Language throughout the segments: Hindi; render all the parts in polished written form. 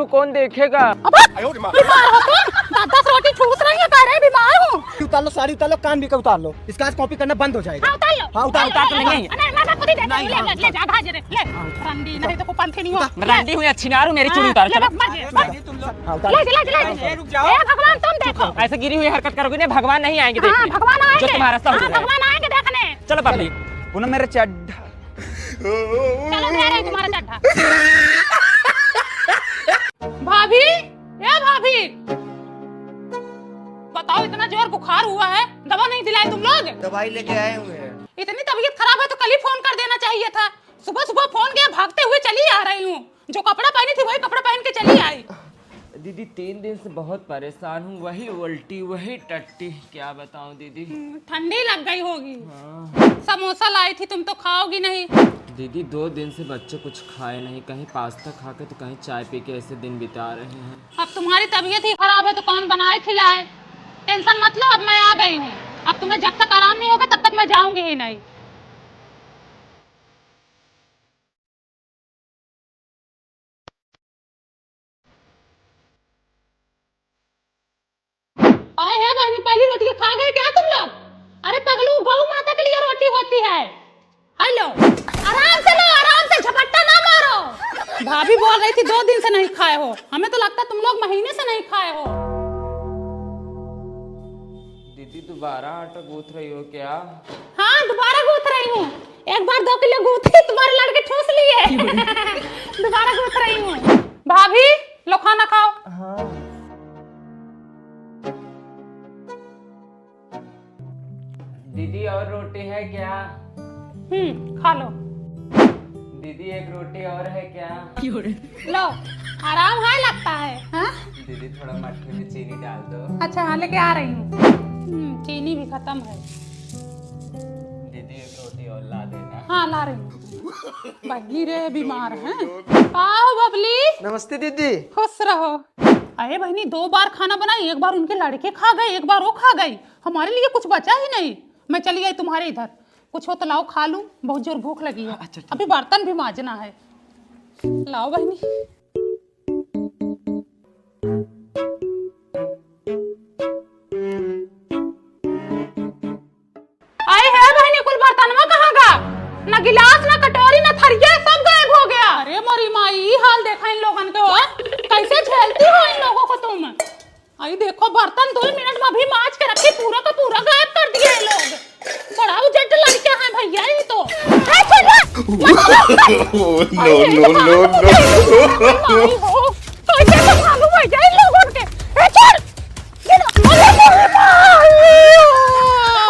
हूँ कौन देखेगा। बीमार हो तुम? 10 रोटी ठूस रही है, कह रहे बीमार हूँ। उतार लो साड़ी, उतार लो, कान भी का उतार लो, इसका आज कॉपी करना बंद हो जाएगा। हाँ, उतार लो। हाँ उतार तो नहीं मैं खुद ही देता हूँ, ले जा भाज रे, ले रंडी नहीं तो पंथी नहीं हो। रंडी हुई अच्छी ना मेरी चूड़ी उतार चलो। ले रुक जाओ। भगवान तुम देखो, ऐसे गिरी हुई हरकत करोगे ना भगवान नहीं आएंगे हाँ, देखने। भगवान आएंगे जो तुम्हारा रास्ता हो जाएगा। भगवान आएंगे देखने। चलो बबली पुनः मेरे चड्ढा चलो दे रहे तुम्हारा चड्ढा। भाभी, ए भाभी, बताओ इतना जोर बुखार हुआ है, दवा नहीं दिलाई तुम लोग? दवाई लेके आए हुए हैं। इतनी तबीयत खराब है तो कल ही फोन कर देना चाहिए था। सुबह सुबह फोन किया, भागते हुए चली आ रही हूँ। जो कपड़ा पहनी थी वही कपड़ा पहन के चली आई। दीदी 3 दिन से बहुत परेशान हूँ, वही उल्टी वही टट्टी, क्या बताऊँ दीदी। ठंडी लग गई होगी। हाँ। समोसा लाई थी, तुम तो खाओगी नहीं। दीदी 2 दिन से बच्चे कुछ खाए नहीं, कहीं पास्ता खा के तो कहीं चाय पी के ऐसे दिन बिता रहे हैं। अब तुम्हारी तबीयत ही खराब है तो कौन बनाए खिलाए। टेंशन मत लो, अब मैं आ गई हूँ। अब तुम्हें जब तक आराम नहीं होगा तब तक मैं जाऊंगी ही नहीं। आए हैं बहनी, पहली रोटी खा गए क्या तुम लोग? अरे पगलू, गौ माता के लिए रोटी होती है। हेलो, आराम से लो, आराम से, झपट्टा ना मारो। भाभी बोल रही थी 2 दिन से नहीं खाए हो, हमें तो लगता तुम लोग महीने से नहीं खाए हो। दीदी दोबारा आटा गूंथ रही हो क्या? हाँ, दोबारा गूंथ रही हूँ। एक बार 2 किलो गूंथी, तुम्हारे लड़के ठूस लिए। दोबारा गूंथ रही हूँ। भाभी लो खाना खाओ। हाँ। दीदी और रोटी है क्या? खा लो। दीदी 1 रोटी और है क्या? लो, आराम है लगता है। हाँ? दीदी थोड़ा मट्ठे में चीनी डाल दो। अच्छा हाँ, लेके आ रही हूँ। चीनी भी खत्म है। दीदी 1 रोटी और ला देना। हाँ ला रही हूँ। बग्गी रे बीमार हैं। आओ बबली। नमस्ते दीदी। खुश रहो। अरे बहनी 2 बार खाना बनाई, एक बार उनके लड़के खा गए, एक बार वो खा गई, हमारे लिए कुछ बचा ही नहीं। मैं चली गई तुम्हारे इधर, कुछ हो तो लाओ खा लूं, बहुत जोर भूख लगी है। अच्छा, अभी बर्तन भी मांजना है। लाओ बहनी। आए है बहनी, कुल बर्तन में कहाँ गा? ना गिलास, ना कटोरी, ना थरिया, सब गायब हो गया। अरे मरी माई, हाल देखा इन लोगन के हो, कैसे झेलती हो इन लोगों को तुम? आई देखो, बर्तन 2 मिनट में अभी मांज के रखी, पूरा का पूरा गायब कर दिया ये लोग। बड़ा उजट लड़के हैं भैया ये तो। नो कैसे संभालूं भैया इन लोगों के? छोड़।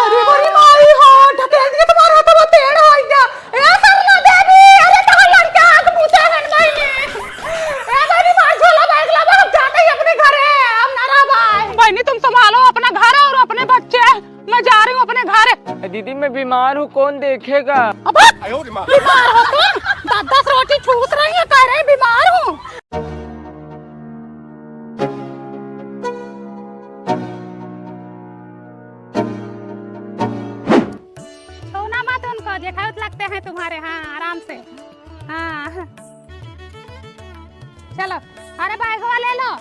अरे बड़ी माई हो, ढकेल दिया तुम्हारा तो वो पेड़ हो गया। ए सरला देवी, अरे कहां लड़का आग मुझे हन भाई ने। ए बड़ी मार झोला बैग ला, हम जाते ही अपने घर है। हम ना रहा भाई। बहनी तुम संभालो अपना घर और अपने बच्चे, मैं जा रही हूँ अपने घर। दीदी मैं बीमार हूँ, कौन देखेगा। अब बीमार हो तुम? 10 रोटी ठूस रही है, कह रहे बीमार हूँ। छूना मत उनको, जेठाउत लगते हैं तुम्हारे। हाँ आराम से। हाँ चलो, अरे बैगवा ले लो,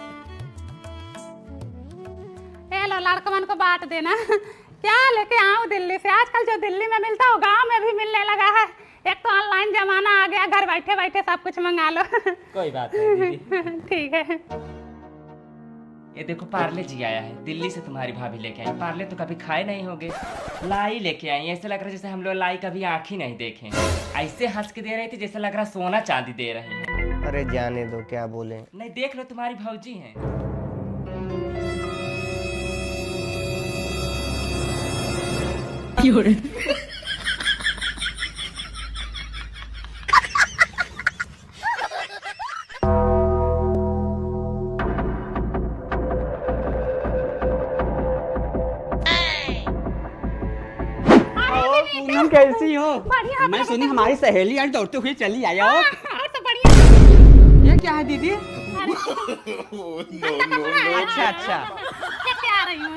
ये लो, लड़कमन को बांट देना। क्या लेके आऊँ दिल्ली से? आजकल जो दिल्ली में मिलता है वो गाँव में भी मिलने लगा है। एक तो ऑनलाइन जमाना आ गया, घर बैठे बैठे सब कुछ मंगा लो। कोई बात नहीं दीदी। ठीक है। ये देखो पार्ले जी आया है, दिल्ली से तुम्हारी भाभी लेके आई। पार्ले तो कभी खाए नहीं होगे, लाई लेके आई। ऐसे लग रहा है जैसे हम लोग लाई कभी आँख ही नहीं देखे। ऐसे हंस के दे रही थी जैसे लग रहा सोना चांदी दे रहे हैं। अरे जाने दो, क्या बोले। नहीं देख लो, तुम्हारी भौजी हैं। पूनम कैसी हो? बढ़िया। मैं सुनी हमारी सहेली आज दौड़ते हुए चली आई हो। और तो बढ़िया। ये क्या है दीदी? अच्छा अच्छा। कैसे आ रही हूँ?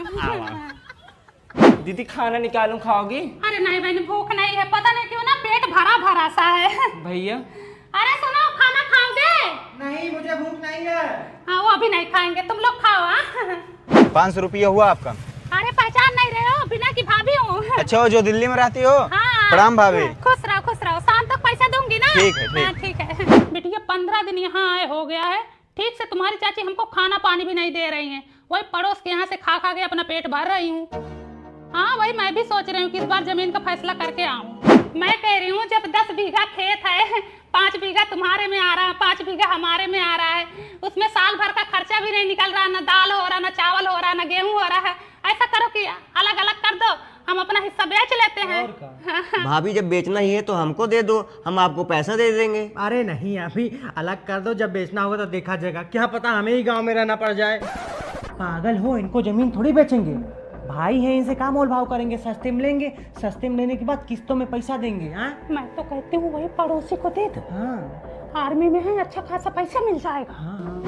दीदी खाना निकालूं, खाओगी? अरे नहीं बहन, भूख नहीं है, पता नहीं क्यों ना पेट भरा भरा सा है। भैया अरे सुनो, खाना खाओगे? नहीं मुझे भूख नहीं है। हाँ वो अभी नहीं खाएंगे, तुम लोग खाओ। हाँ 500 रुपया हुआ आपका। अरे पहचान नहीं रहे हो, बिना की भाभी हूँ। अच्छा वो जो दिल्ली में रहती हो। हाँ प्रणाम भाभी। खुश रहो, शाम तक पैसा दूंगी ना। ठीक है, ठीक। हाँ, ठीक है। बिटिया 15 दिन यहाँ आए हो गया है, ठीक से तुम्हारी चाची हमको खाना पानी भी नहीं दे रही हैं। वही पड़ोस के यहाँ से खा खा के अपना पेट भर रही हूँ। हाँ वही मैं भी सोच रही हूँ कि इस बार जमीन का फैसला करके आऊँ। मैं कह रही हूँ जब 10 बीघा खेत है, 5 बीघा तुम्हारे में आ रहा है, 5 बीघा हमारे में आ रहा है, उसमें साल भर का खर्चा भी नहीं निकल रहा, ना दाल हो रहा, ना चावल हो रहा, ना गेहूं हो रहा है। ऐसा करो कि अलग अलग कर दो, हम अपना हिस्सा बेच लेते हैं। भाभी जब बेचना ही है तो हमको दे दो, हम आपको पैसा दे देंगे। अरे नहीं, अभी अलग कर दो, जब बेचना होगा तो देखा जाएगा। क्या पता हमें ही गांव में रहना पड़ जाए। पागल हो, इनको जमीन थोड़ी बेचेंगे, भाई हैं, इनसे क्या मोल भाव करेंगे। सस्ते में लेंगे, सस्ते में लेने के बाद किस्तों में पैसा देंगे। हाँ मैं तो कहती हूँ वही पड़ोसी को दे दो। हाँ आर्मी में है, अच्छा खासा पैसा मिल जाएगा। हाँ।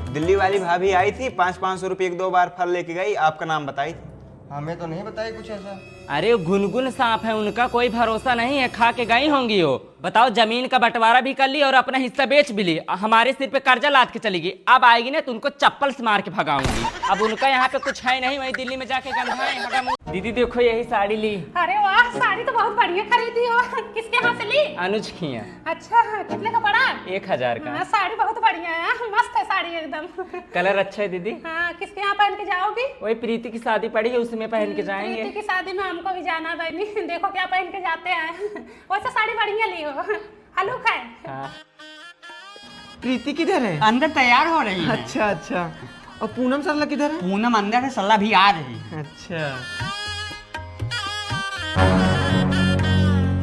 दिल्ली वाली भाभी आई थी, 500 रुपये 1-2 बार फल लेके गई, आपका नाम बताई थी। हमें तो नहीं बताया कुछ ऐसा। अरे वो गुनगुन सांप है, उनका कोई भरोसा नहीं है, खा के गई होंगी वो। बताओ, जमीन का बंटवारा भी कर ली और अपना हिस्सा बेच भी ली, हमारे सिर पे कर्जा लाद के चली गई। अब आएगी ना तो उनको चप्पल से मार के भगाऊंगी। अब उनका यहाँ पे कुछ है नहीं, वही दिल्ली में जाके गंधाए। दीदी देखो यही साड़ी ली। अरे वाह, साड़ी तो बहुत बढ़िया खरीदी हो। किसके यहाँ से ली? अनुज की है। अच्छा, कितने का पड़ा? 1000 का। हाँ, साड़ी बहुत बढ़िया है, मस्त है साड़ी एकदम। कलर अच्छा है दीदी। हाँ, किसके यहाँ पहन के जाओगी? वही प्रीति की शादी पड़ी है, उसमें पहन के जाएंगे। प्रीति की शादी में हमको भी जाना है बहनी, देखो क्या पहन के जाते हैं। वैसे साड़ी बढ़िया ली हो, हलूक है। हाँ। प्रीति किधर है? अंदर तैयार हो रही है। अच्छा अच्छा। और पूनम सरला किधर है? पूनम अंदर है, सल्ला भी आ रही है। अच्छा।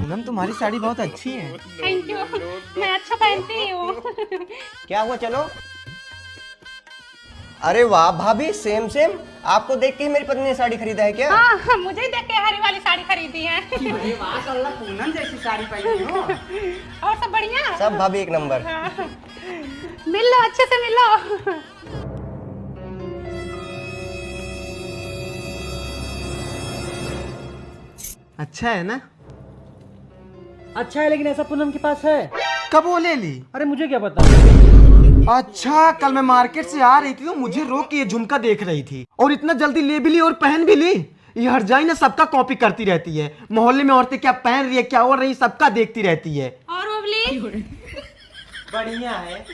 पूनम तुम्हारी साड़ी बहुत अच्छी है। थैंक यू, मैं अच्छा पहनती हूँ। क्या हुआ, चलो। अरे वाह भाभी, सेम सेम। आपको देख के ही मेरी पत्नी ने साड़ी खरीदा है क्या? हाँ, मुझे ही देख के हरी वाली साड़ी खरीदी है। अरे वाह, सल्ला पूनम जैसी साड़ी पहनी हो। और सब बढ़िया? सब भाभी एक नंबर। हाँ। मिल लो, अच्छे से मिल लो। अच्छा है ना? अच्छा है, लेकिन ऐसा पूनम के पास है? कब वो ले ली? अरे मुझे क्या पता। अच्छा, कल मैं मार्केट से आ रही थी तो मुझे रोक के ये झुमका देख रही थी, और इतना जल्दी ले भी ली और पहन भी ली। ये हर जाई ना सबका कॉपी करती रहती है, मोहल्ले में औरतें क्या पहन रही है, क्या हो रही, सबका देखती रहती है। और उबली? बढ़िया है।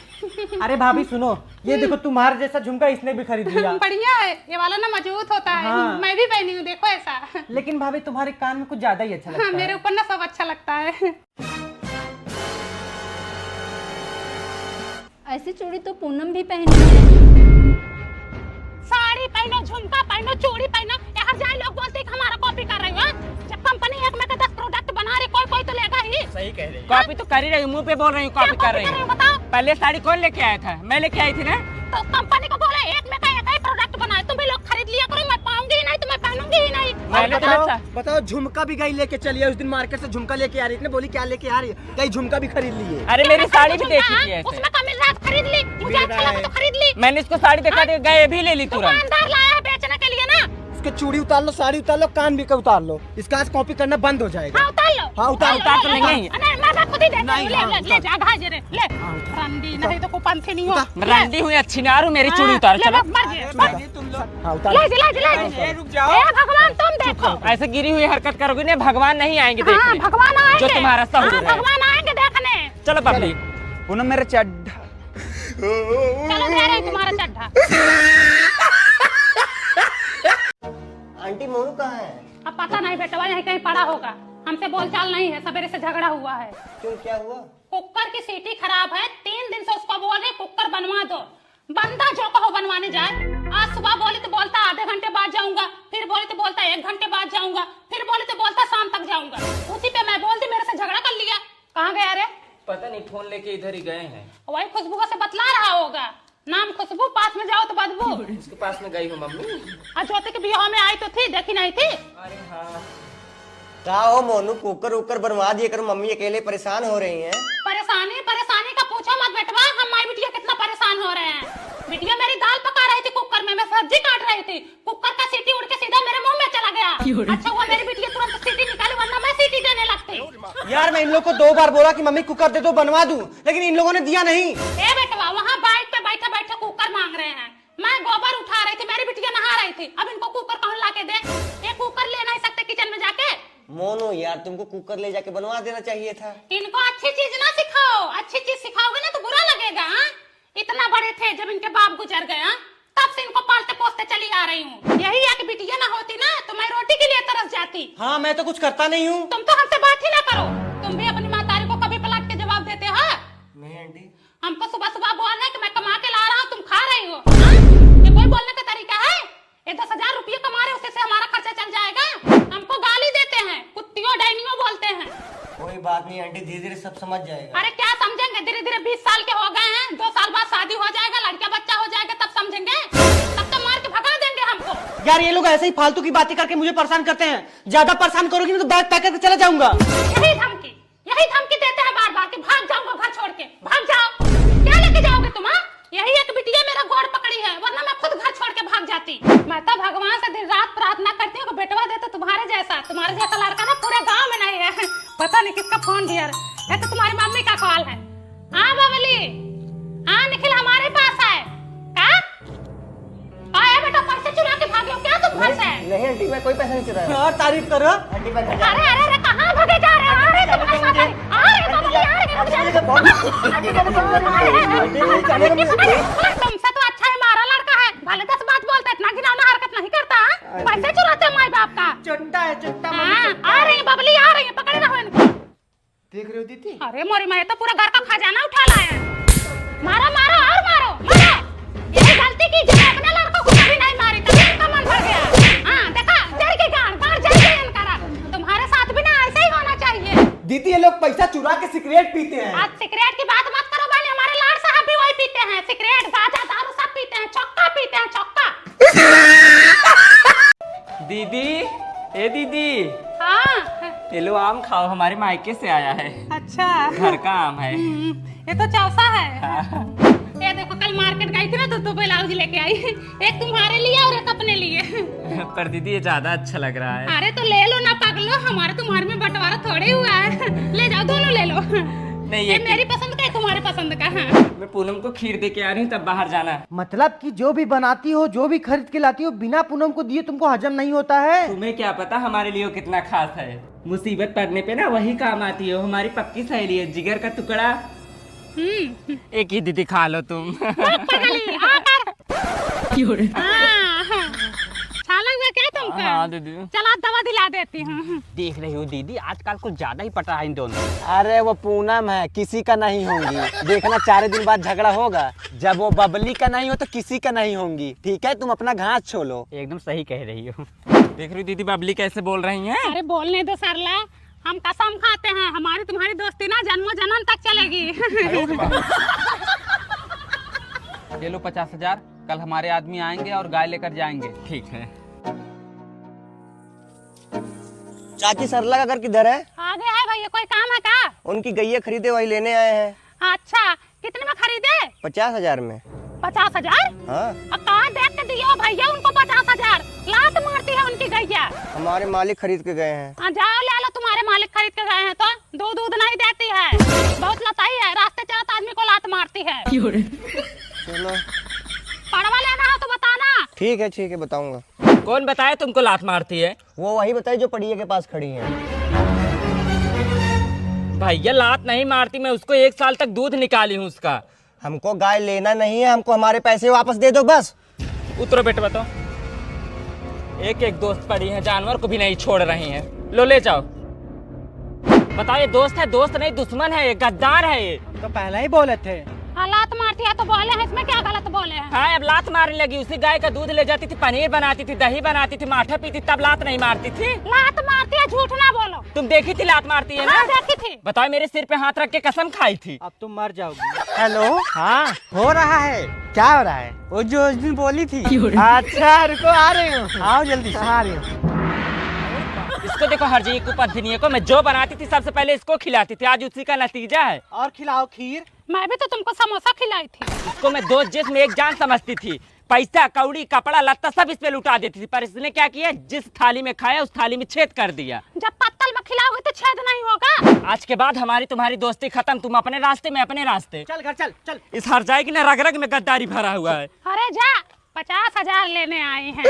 अरे भाभी सुनो, ये देखो तुम्हारे जैसा झुमका इसने भी खरीद लिया। बढ़िया है, ये वाला ना मजबूत होता है। हाँ। मैं भी पहनी हूँ, देखो ऐसा। लेकिन भाभी तुम्हारे कान में कुछ ज्यादा ही अच्छा लगता हाँ, है। मेरे ऊपर ना सब अच्छा लगता है। ऐसी चूड़ी तो पूनम भी पहनी है। साड़ी पहनो, झुमका पहनो, चूड़ी पहनो, यहाँ जाए लोग बोलते हैं कि हमारा कॉपी कर रही हो। जब कंपनी एक में का 10 प्रोडक्ट बना रही, कोई कोई तो लेगा ही। सही कह रही है। कॉपी तो कर ही रही हूँ, मुंह पे बोल रही हूँ कॉपी कर रही हूँ। बताओ, पहले साड़ी कौन लेके आया था? मैं लेके आई थी ना। तो कंपनी को बोले एक में का एक ही प्रोडक्ट बनाए, तुम भी लोग खरीद लिया करो। मैं पाऊंगी ही नहीं तो मैं पहनूंगी ही नहीं। मैंने तो बताओ, अच्छा बताओ, झुमका भी गई लेके चली है। उस दिन मार्केट से झुमका लेके आ रही थी, बोली क्या लेके आ रही है, कहीं झुमका भी खरीद ली है। अरे मेरी साड़ी भी देखी थी झुमका, ऐसे। उसमें का मिल रहा है, खरीद ली। मुझे अच्छा लगा तो खरीद ली। मैंने इसको साड़ी दिखा दी, गए भी ले ली तुरंत। दुकानदार लाया है बेचने के लिए ना। उसके चूड़ी उतार लो, साड़ी उतार लो, कान भी का उतार लो, इसका आज कॉपी करना बंद हो जाएगा। हाँ, उतार लो। हाँ, उतार तो नहीं है। मैं खुद ही देख नहीं, ले, हाँ, ले, ले जा घाजे रे, ले। रंडी नहीं तो कुपंथी नहीं हो। रंडी हुई अच्छी ना रू, मेरी चूड़ी उतार। चलो हाँ, उतार ले लो। जा, ले जा। रुक जाओ। ए भगवान, तुम देखो। ऐसे गिरी हुई हरकत करोगे ना, भगवान नहीं आएंगे हाँ, देखने। भगवान आएंगे। जो तुम्हारा सहूर हाँ, है। भगवान आएंगे देखने। चलो बबली। पूनम मेरा चड्ढा। चलो दे रहे तुम्हारा चड्ढा। आंटी मोनू कहाँ है? अब पता नहीं बेटा, यहीं कहीं पड़ा होगा। हमसे बोलचाल नहीं है, सवेरे से झगड़ा हुआ है। क्यों, क्या हुआ? कुकर की सीटी खराब है, 3 दिन से उसको बोल रहे कुकर बनवा दो। बंदा जो कहो बनवाने जाए। आज सुबह बोली तो बोलता आधे घंटे बाद जाऊंगा, फिर बोली तो बोलता 1 घंटे बाद जाऊंगा, फिर बोली तो बोलता शाम तक जाऊंगा। उसी पे मैं बोलती मेरे से झगड़ा कर लिया। कहाँ गया रे? पता नहीं, फोन लेके इधर ही गए हैं। वही खुशबू से बतला रहा होगा। नाम खुशबू, पास में जाओ तो बदबू। इसके पास में गई हूँ मम्मी। आज ज्योति के बियाह में आई तो थी, देखी नहीं थी? अरे हाँ। क्या हो मोनू, कुकर उकर बनवा दिए करो, मम्मी अकेले परेशान हो रही हैं। परेशानी का पूछो मत बेटवा, हम माई बिटिया कितना परेशान हो रहे हैं। बिटिया मेरी दाल पका रही थी कुकर में, मैं सब्जी काट रही थी, कुकर का सीटी उड़ के सीधा मेरे मुंह में चला गया अच्छा हुआ मेरी बिटिया तुरंत सीटी निकाली, वरना मैं सीटी देने लगती। यार मैं इन लोग को 2 बार बोला कि मम्मी कुकर दे दो बनवा दूं, लेकिन इन लोगों ने दिया नहीं। ए बेटवा, वहाँ बाइक पे बैठे बैठे कुकर मांग रहे हैं। मैं गोबर उठा रही थी, मेरी बिटिया नहा रही थी, अब इनको कुकर कौन ला के दे? ये कुकर ले नहीं सकते किचन में जाके? मोनू यार तुमको कुकर ले जाके बनवा देना चाहिए था। इनको अच्छी चीज ना सिखाओ, अच्छी चीज सिखाओगे ना तो बुरा लगेगा। हाँ? इतना बड़े थे जब इनके बाप गुजर गए, हाँ? तब से इनको पालते पोसते चली आ रही हूँ। यही एक बिटिया ना होती ना तो मैं रोटी के लिए तरस जाती। हाँ मैं तो कुछ करता नहीं हूँ। तुम तो हमसे बात ही ना करो, तुम भी अपनी मातारी को कभी पलट के जवाब देते हो? नहीं आंटी। हमको सुबह सुबह बोलना है कि मैं कमा के ला रहा हूँ, तुम खा रही हो। हाँ? ये कोई बोलने का तरीका है? ये 10,000 रुपये कमा रहे, उससे हमारा खर्चा चल जाएगा? हमको गाली देते हैं, कुत्तियों डायनियों बोलते हैं। कोई बात नहीं आंटी, धीरे धीरे सब समझ जाएगा। अरे क्या समझेंगे, धीरे धीरे 20 साल के हो गए हैं, 2 साल बाद शादी हो जाएगा, लड़का बच्चा हो जाएगा, तब समझेंगे। तब तो मार के भगा देंगे हमको। यार ये लोग ऐसे ही फालतू की बातें करके मुझे परेशान करते हैं। ज्यादा परेशान करोगी ना तो बैग पैक करके चला जाऊंगा। यही धमकी देते हैं बार बार कि भाग जाऊंगा घर छोड़ के, भाग जाओ। क्या लेके जाओगे तुम? हाँ? यही एक बिटिया मेरा गोड़ पकड़ी है, वरना मैं खुद घर छोड़ के भाग जाती। मैं तो भगवान से दिन रात प्रार्थना करती हूँ कि बेटवा दे तो तुम्हारे जैसा लड़का ना पूरे गांव में नहीं है। पता नहीं किसका फोन दिया है, तो तुम्हारी मम्मी का कॉल है। हाँ बबली, हाँ निखिल हमारे पास है। क्या बेटा, पैसे चुरा के भागे हो क्या तुम घर से? नहीं आंटी, मैं कोई पैसा नहीं चुराया। और तारीफ करो। आंटी मैं अरे कहाँ भागे जा रहे हो? अरे तुम्हारे साथ तुमसे तो अच्छा है हमारा लड़का है, भले 10 बात बोलता है, इतना घिनौना हरकत नहीं करता। पैसे चुराते हैं माई बाप का। चुट्टा है चुट्टा। आ रही है बबली, आ रही है, पकड़े रहो इनको। देख रहे हो दीदी? अरे मोरी मैं तो पूरा घर का खजाना उठा लाया है। मारो मारो और मारो मारो। यही गलती की जो अपने लड़कों को कभी नहीं मारी, तभी इनका मन भर गया। हाँ देखा, जड़ के गांड जड़ के इनका। तुम्हारे साथ भी ना ऐसे ही होना चाहिए। दीदी ये लोग पैसा चुरा के सिगरेट पीते हैं। आज सिगरेट की बात मत करो बहन, हमारे लाड साहब भी वही पीते हैं, सिगरेट गांजा दारू सब पीते हैं, चौका पीते हैं, चौका। दीदी, ए दीदी, हाँ ये लो आम खाओ, हमारे मायके से आया है, अच्छा। घर का आम है। ये तो चौसा है। ये देखो कल मार्केट गई थी ना तो 2 ब्लाउज लेके आई, एक तुम्हारे लिए और एक अपने लिए। पर दीदी ये ज्यादा अच्छा लग रहा है। अरे तो ले लो ना पगलो, हमारे तुम्हारे में बंटवारा थोड़े हुआ है। ले जाओ, दोनों ले लो। नहीं ये मेरी पसंद का है, तुम्हारे पसंद का। हाँ। मैं पूनम को खीर दे के आ रही हूँ, तब बाहर जाना। मतलब कि जो भी बनाती हो, जो भी खरीद के लाती हो, बिना पूनम को दिए तुमको हजम नहीं होता है? तुम्हें क्या पता हमारे लिए वो कितना खास है। मुसीबत पड़ने पे ना वही काम आती है, वो हमारी पक्की सहेली है, जिगर का टुकड़ा। एक ही दीदी खा लो तुम। क्या तुमको? हाँ दीदी। चलो दवा दिला देती हूँ। देख रही हो दीदी, आजकल कुछ ज्यादा ही पटा है इन दोनों। अरे वो पूनम है, किसी का नहीं होंगी। देखना 4 दिन बाद झगड़ा होगा। जब वो बबली का नहीं हो तो किसी का नहीं होंगी। ठीक है, तुम अपना घास छोड़ो। एकदम सही कह रही हो। देख रही हो दीदी बबली कैसे बोल रही हैं? अरे बोलने दो सरला, हम कसम खाते हैं हमारी तुम्हारी दोस्ती ना जन्मों जन्म तक चलेगी। ये लो 50,000, कल हमारे आदमी आएंगे और गाय लेकर जाएंगे। ठीक है। चाची सरला का घर किधर है? आगे है भैया, कोई काम है का? उनकी गैया खरीदे, वही लेने आए हैं। अच्छा, कितने में खरीदे? 50,000 में। 50,000? हाँ, अब कहाँ देख के दिए हो भैया उनको 50,000? लात मारती है उनकी गैया। हमारे मालिक खरीद के गए हैं। हाँ, जाओ ले लो, तुम्हारे मालिक खरीद के गए हैं तो दूध नहीं देती है, बहुत लताई है, रास्ते चलते आदमी को लात मारती है। चलो पड़वा लेना हो तो बताना। ठीक है बताऊंगा। कौन बताया तुमको लात मारती है? वो वही बताई जो पड़िया के पास खड़ी है। भैया लात नहीं मारती, मैं उसको 1 साल तक दूध निकाली हूँ उसका। हमको गाय लेना नहीं है, हमको हमारे पैसे वापस दे दो बस। उतरो बेटे, बताओ। एक दोस्त पड़ी है, जानवर को भी नहीं छोड़ रही हैं। लो ले जाओ। बताओ, ये दोस्त है? दोस्त नहीं दुश्मन है, ये गद्दार है ये। तो पहले ही बोले थे। लात मारती है तो बोले हैं, इसमें क्या गलत बोले हैं? हाँ, अब लात मारने लगी। उसी गाय का दूध ले जाती थी, पनीर बनाती थी, दही बनाती थी, माठा पीती, तब लात नहीं मारती थी। लात मारती है, झूठ ना बोलो। तुम देखी थी लात मारती है ना? हाँ, देखी थी। बताओ, मेरे सिर पे हाथ रख के कसम खाई थी। अब तुम मर जाओगी। हेलो, हाँ हो रहा है। क्या हो रहा है? वो जो उस दिन बोली थी। अच्छा रुको, आ रही हूँ। आओ जल्दी से। आ रही हूँ। इसको देखो, हर जी को पत्नी को मैं जो बनाती थी सबसे पहले इसको खिलाती थी, आज उसी का नतीजा है। और खिलाओ खीर। मैं भी तो तुमको समोसा खिलाई थी। इसको मैं 2 जिस्म एक जान समझती थी। पैसा कौड़ी कपड़ा लत्ता सब इस पे लुटा देती थी, पर इसने क्या किया, जिस थाली में खाया उस थाली में छेद कर दिया। जब पत्तल में खिलाओगे तो छेद नहीं होगा। आज के बाद हमारी तुम्हारी दोस्ती खत्म, तुम अपने रास्ते मैं अपने रास्ते। चल घर चल चल। इस हर जाएगी ना, रग रग में गद्दारी भरा हुआ है। अरे जा, 50,000 लेने आए हैं।